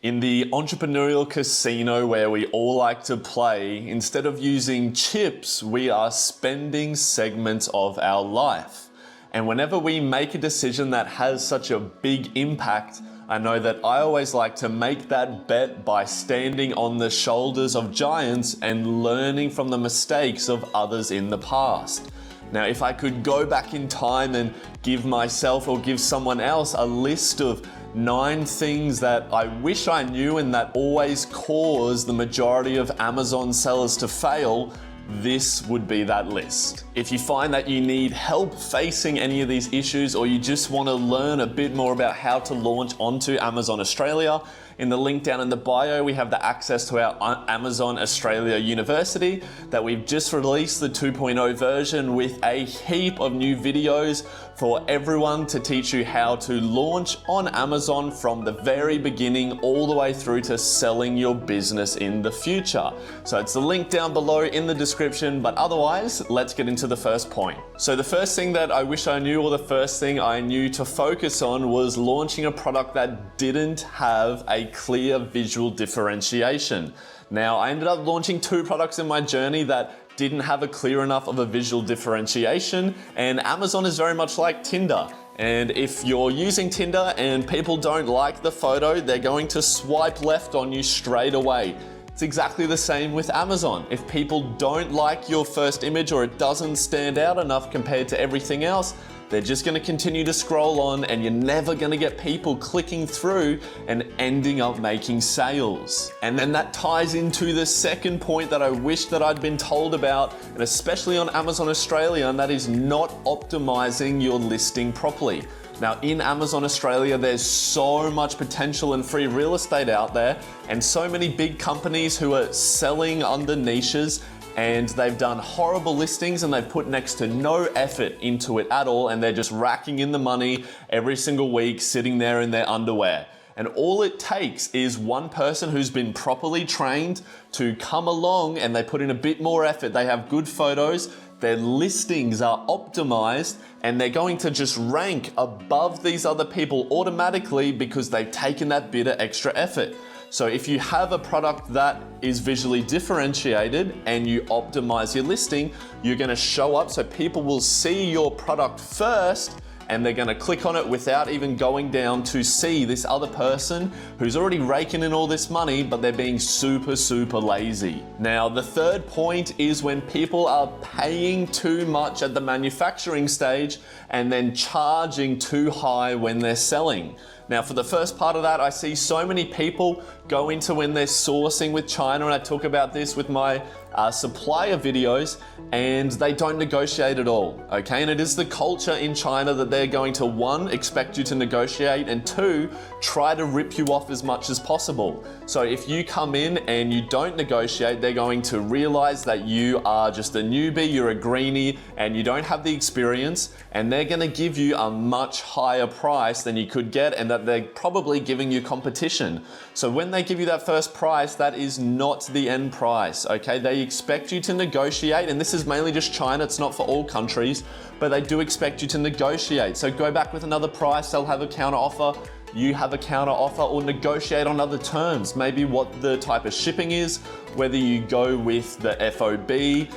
In the entrepreneurial casino where we all like to play, instead of using chips, we are spending segments of our life. And whenever we make a decision that has such a big impact, I know that I always like to make that bet by standing on the shoulders of giants and learning from the mistakes of others in the past. Now, if I could go back in time and give myself or give someone else a list of 9 things that I wish I knew and that always cause the majority of Amazon sellers to fail, this would be that list. If you find that you need help facing any of these issues, or you just want to learn a bit more about how to launch onto Amazon Australia, in the link down in the bio, we have the access to our Amazon Australia University that we've just released the 2.0 version with a heap of new videos for everyone to teach you how to launch on Amazon from the very beginning all the way through to selling your business in the future. So it's the link down below in the description, but otherwise, let's get into the first point. So the first thing that I wish I knew, or the first thing I knew to focus on, was launching a product that didn't have a clear visual differentiation. Now, I ended up launching 2 products in my journey that didn't have a clear enough of a visual differentiation, and Amazon is very much like Tinder. And if you're using Tinder and people don't like the photo, they're going to swipe left on you straight away. It's exactly the same with Amazon. If people don't like your first image or it doesn't stand out enough compared to everything else, they're just going to continue to scroll on, and you're never going to get people clicking through and ending up making sales. And then that ties into the second point that I wish that I'd been told about, and especially on Amazon Australia, and that is not optimizing your listing properly. Now, in Amazon Australia, there's so much potential and free real estate out there, and so many big companies who are selling under niches, and they've done horrible listings and they've put next to no effort into it at all, and they're just racking in the money every single week, sitting there in their underwear. And all it takes is one person who's been properly trained to come along, and they put in a bit more effort. They have good photos, their listings are optimized, and they're going to just rank above these other people automatically because they've taken that bit of extra effort. So if you have a product that is visually differentiated and you optimize your listing, you're going to show up so people will see your product first, and they're going to click on it without even going down to see this other person who's already raking in all this money, but they're being super lazy. Now, the third point is when people are paying too much at the manufacturing stage and then charging too high when they're selling. Now, for the first part of that, I see so many people go into when they're sourcing with China, and I talk about this with my supplier videos, and they don't negotiate at all, okay? And it is the culture in China that they're going to, 1, expect you to negotiate, and 2, try to rip you off as much as possible. So if you come in and you don't negotiate, they're going to realize that you are just a newbie, you're a greenie, and you don't have the experience, and they're gonna give you a much higher price than you could get, and that they're probably giving you competition. So when they give you that first price, that is not the end price, okay? They expect you to negotiate, and this is mainly just China, it's not for all countries, but they do expect you to negotiate. So go back with another price, they'll have a counter offer, you have a counter offer, or negotiate on other terms, maybe what the type of shipping is, whether you go with the FOB.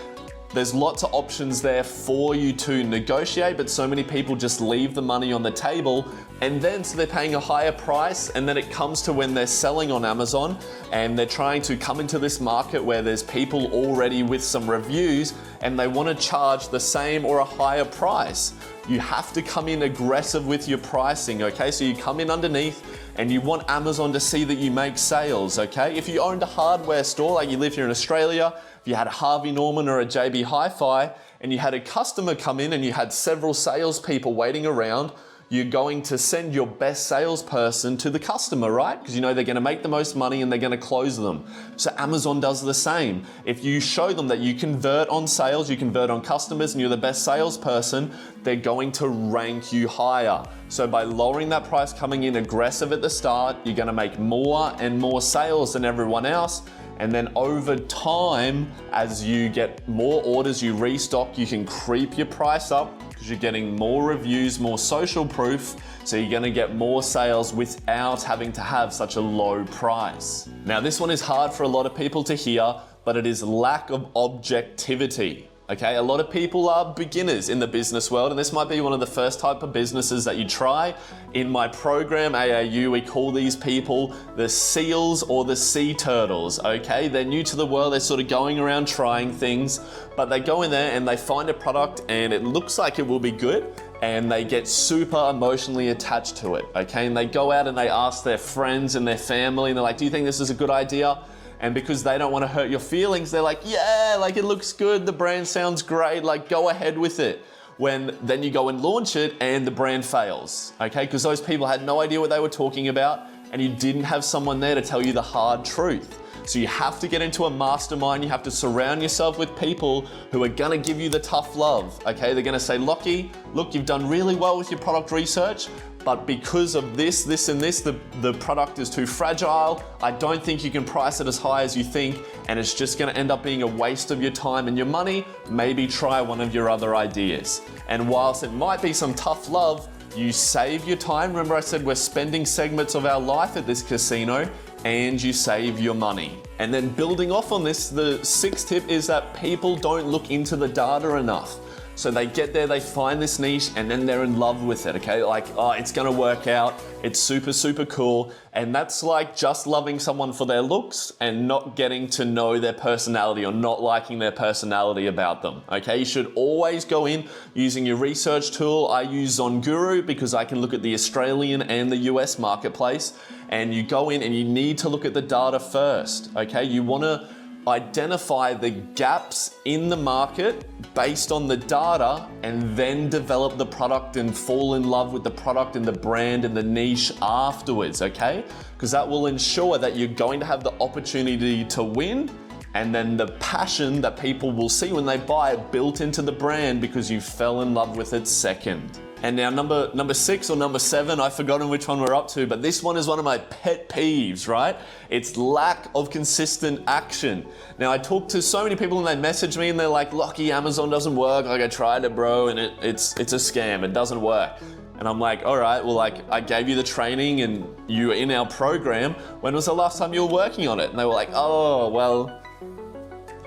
There's lots of options there for you to negotiate, but so many people just leave the money on the table, and then so they're paying a higher price, and then it comes to when they're selling on Amazon and they're trying to come into this market where there's people already with some reviews and they want to charge the same or a higher price. You have to come in aggressive with your pricing, okay? So you come in underneath and you want Amazon to see that you make sales, okay? If you owned a hardware store, like you live here in Australia, if you had a Harvey Norman or a JB Hi-Fi, and you had a customer come in and you had several salespeople waiting around, you're going to send your best salesperson to the customer, right? Because you know they're going to make the most money and they're going to close them. So Amazon does the same. If you show them that you convert on sales, you convert on customers, and you're the best salesperson, they're going to rank you higher. So by lowering that price, coming in aggressive at the start, you're going to make more and more sales than everyone else. And then over time, as you get more orders, you restock, you can creep your price up because you're getting more reviews, more social proof, so you're gonna get more sales without having to have such a low price. Now, this one is hard for a lot of people to hear, but it is lack of objectivity. Okay, a lot of people are beginners in the business world, and this might be one of the first type of businesses that you try. In my program, AAU, we call these people the seals or the sea turtles, okay? They're new to the world, they're sort of going around trying things, but they go in there and they find a product and it looks like it will be good, and they get super emotionally attached to it, okay? And they go out and they ask their friends and their family, and they're like, do you think this is a good idea? And because they don't want to hurt your feelings, they're like, yeah, like it looks good, the brand sounds great, like go ahead with it. When then you go and launch it and the brand fails, okay? Because those people had no idea what they were talking about and you didn't have someone there to tell you the hard truth. So you have to get into a mastermind, you have to surround yourself with people who are gonna give you the tough love, okay? They're gonna say, Lockie, look, you've done really well with your product research, but because of this, and this, the product is too fragile. I don't think you can price it as high as you think, and it's just gonna end up being a waste of your time and your money. Maybe try one of your other ideas. And whilst it might be some tough love, you save your time. Remember I said we're spending segments of our life at this casino, and you save your money. And then building off on this, the sixth tip is that people don't look into the data enough. So they get there, they find this niche, and then they're in love with it, okay? Like, oh, it's gonna work out, it's super, super cool. And that's like just loving someone for their looks and not getting to know their personality or not liking their personality about them, okay? You should always go in using your research tool. I use ZonGuru because I can look at the Australian and the US marketplace, and you go in and you need to look at the data first, okay? You wanna identify the gaps in the market based on the data and then develop the product and fall in love with the product and the brand and the niche afterwards, okay? Because that will ensure that you're going to have the opportunity to win, and then the passion that people will see when they buy it built into the brand because you fell in love with it second. And now number 6 or number 7, I've forgotten which one we're up to, but this one is one of my pet peeves, right? It's lack of consistent action. Now I talk to so many people and they message me and they're like, Lockie, Amazon doesn't work. Like I tried it, bro, and it's a scam, it doesn't work. And I'm like, all right, well, like I gave you the training and you were in our program. When was the last time you were working on it? And they were like, oh, well,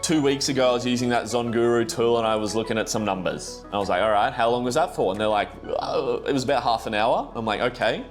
2 weeks ago, I was using that ZonGuru tool and I was looking at some numbers. I was like, all right, how long was that for? And they're like, oh, it was about half an hour. I'm like, okay.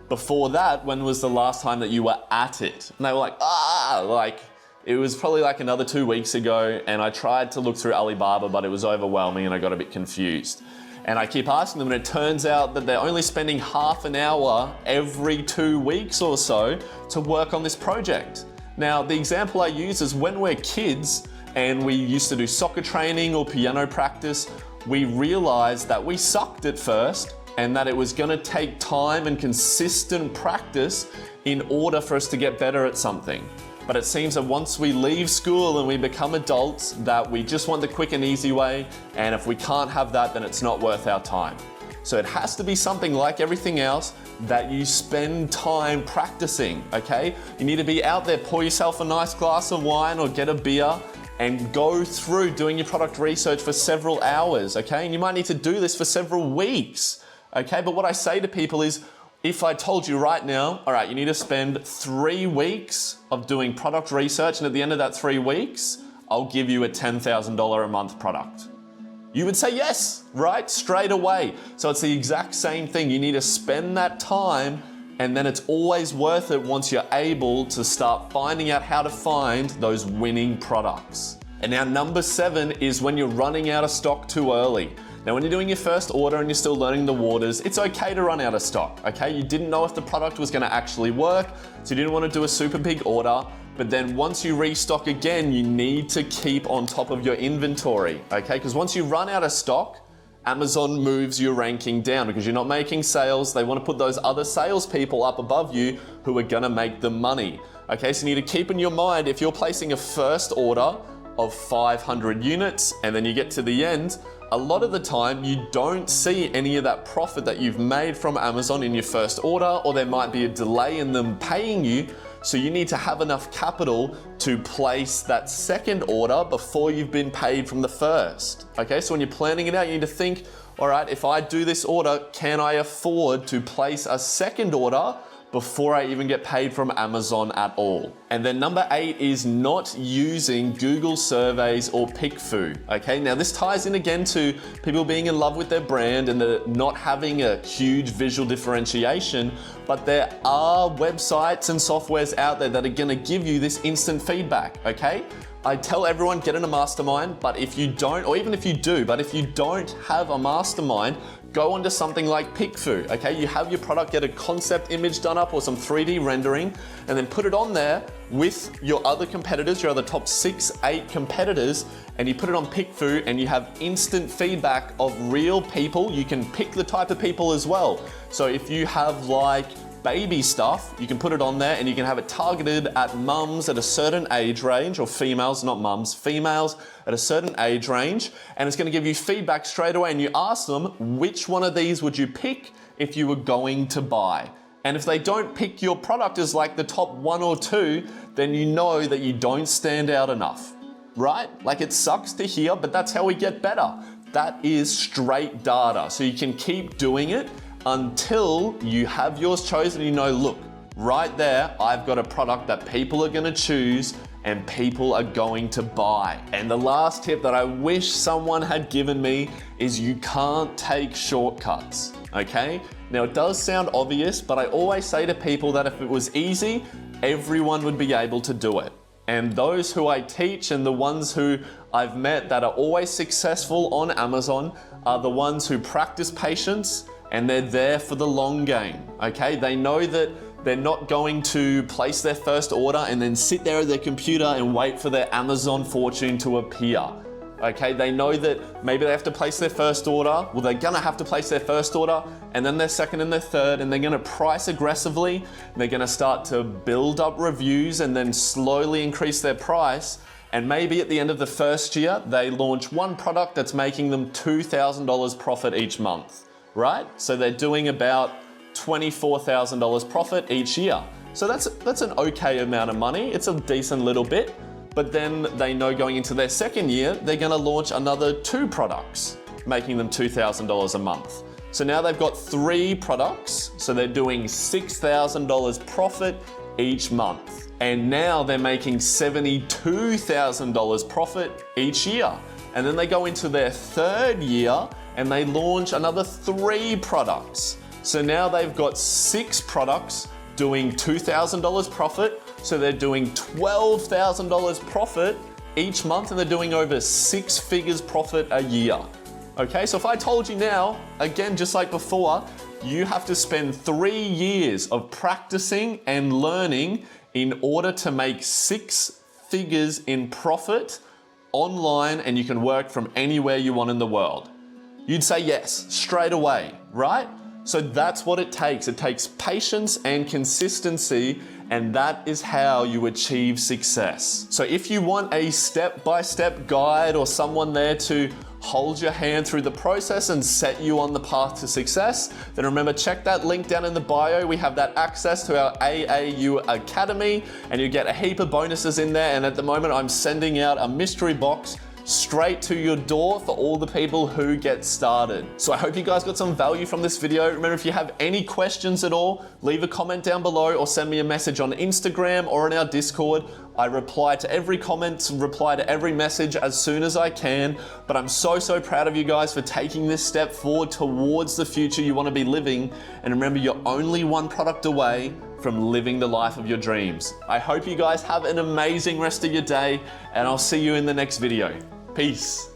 Before that, when was the last time that you were at it? And they were like, it was probably like another 2 weeks ago, and I tried to look through Alibaba, but it was overwhelming and I got a bit confused. And I keep asking them, and it turns out that they're only spending half an hour every 2 weeks or so to work on this project. Now, the example I use is when we're kids, and we used to do soccer training or piano practice, we realized that we sucked at first and that it was gonna take time and consistent practice in order for us to get better at something. But it seems that once we leave school and we become adults, that we just want the quick and easy way, and if we can't have that, then it's not worth our time. So it has to be something like everything else that you spend time practicing, okay? You need to be out there, pour yourself a nice glass of wine or get a beer and go through doing your product research for several hours, okay? And you might need to do this for several weeks, okay? But what I say to people is, if I told you right now, all right, you need to spend 3 weeks of doing product research, and at the end of that 3 weeks, I'll give you a $10,000 a month product. You would say yes, right? Straight away. So it's the exact same thing. You need to spend that time, and then it's always worth it once you're able to start finding out how to find those winning products. And now number 7 is when you're running out of stock too early. Now, when you're doing your first order and you're still learning the waters, it's okay to run out of stock, okay? You didn't know if the product was gonna actually work, so you didn't wanna do a super big order. But then once you restock again, you need to keep on top of your inventory, okay? Because once you run out of stock, Amazon moves your ranking down because you're not making sales. They want to put those other salespeople up above you who are gonna make the money, okay? So you need to keep in your mind, if you're placing a first order of 500 units and then you get to the end, a lot of the time you don't see any of that profit that you've made from Amazon in your first order, or there might be a delay in them paying you. So you need to have enough capital to place that second order before you've been paid from the first. Okay, so when you're planning it out, you need to think, all right, if I do this order, can I afford to place a second order before I even get paid from Amazon at all? And then number 8 is not using Google surveys or PickFu. Okay, now this ties in again to people being in love with their brand and not having a huge visual differentiation, but there are websites and softwares out there that are gonna give you this instant feedback, okay? I tell everyone, get in a mastermind, but if you don't, or even if you do, but if you don't have a mastermind, go onto something like PickFu, okay? You have your product, get a concept image done up or some 3D rendering, and then put it on there with your other competitors, your other top 6, 8 competitors, and you put it on PickFu and you have instant feedback of real people. You can pick the type of people as well. So if you have like baby stuff, you can put it on there and you can have it targeted at mums at a certain age range, or females, not mums, females at a certain age range, and it's gonna give you feedback straight away, and you ask them, which one of these would you pick if you were going to buy? And if they don't pick your product as like the top 1 or 2, then you know that you don't stand out enough, right? Like, it sucks to hear, but that's how we get better. That is straight data. So you can keep doing it until you have yours chosen and you know, look, right there, I've got a product that people are gonna choose and people are going to buy. And the last tip that I wish someone had given me is you can't take shortcuts, okay? Now, it does sound obvious, but I always say to people that if it was easy, everyone would be able to do it. And those who I teach and the ones who I've met that are always successful on Amazon are the ones who practice patience, and they're there for the long game, okay? They know that they're not going to place their first order and then sit there at their computer and wait for their Amazon fortune to appear, okay? They know that maybe they have to place their first order. Well, they're gonna have to place their first order and then their second and their third, and they're gonna price aggressively. They're gonna start to build up reviews and then slowly increase their price. And maybe at the end of the first year, they launch one product that's making them $2,000 profit each month, right? So they're doing about $24,000 profit each year. So that's an okay amount of money. It's a decent little bit, but then they know going into their second year, they're gonna launch another 2 products, making them $2,000 a month. So now they've got 3 products, so they're doing $6,000 profit each month. And now they're making $72,000 profit each year. And then they go into their third year and they launch another 3 products. So now they've got 6 products doing $2,000 profit. So they're doing $12,000 profit each month, and they're doing over 6 figures profit a year. Okay, so if I told you now, again, just like before, you have to spend 3 years of practicing and learning in order to make 6 figures in profit online, and you can work from anywhere you want in the world. You'd say yes, straight away, right? So that's what it takes. It takes patience and consistency, and that is how you achieve success. So if you want a step-by-step guide or someone there to hold your hand through the process and set you on the path to success, then remember, check that link down in the bio. We have that access to our AAU Academy, and you get a heap of bonuses in there. And at the moment, I'm sending out a mystery box straight to your door for all the people who get started. So I hope you guys got some value from this video. Remember, if you have any questions at all, leave a comment down below or send me a message on Instagram or in our Discord. I reply to every comment, reply to every message as soon as I can. But I'm so proud of you guys for taking this step forward towards the future you want to be living. And remember, you're only one product away from living the life of your dreams. I hope you guys have an amazing rest of your day, and I'll see you in the next video. Peace.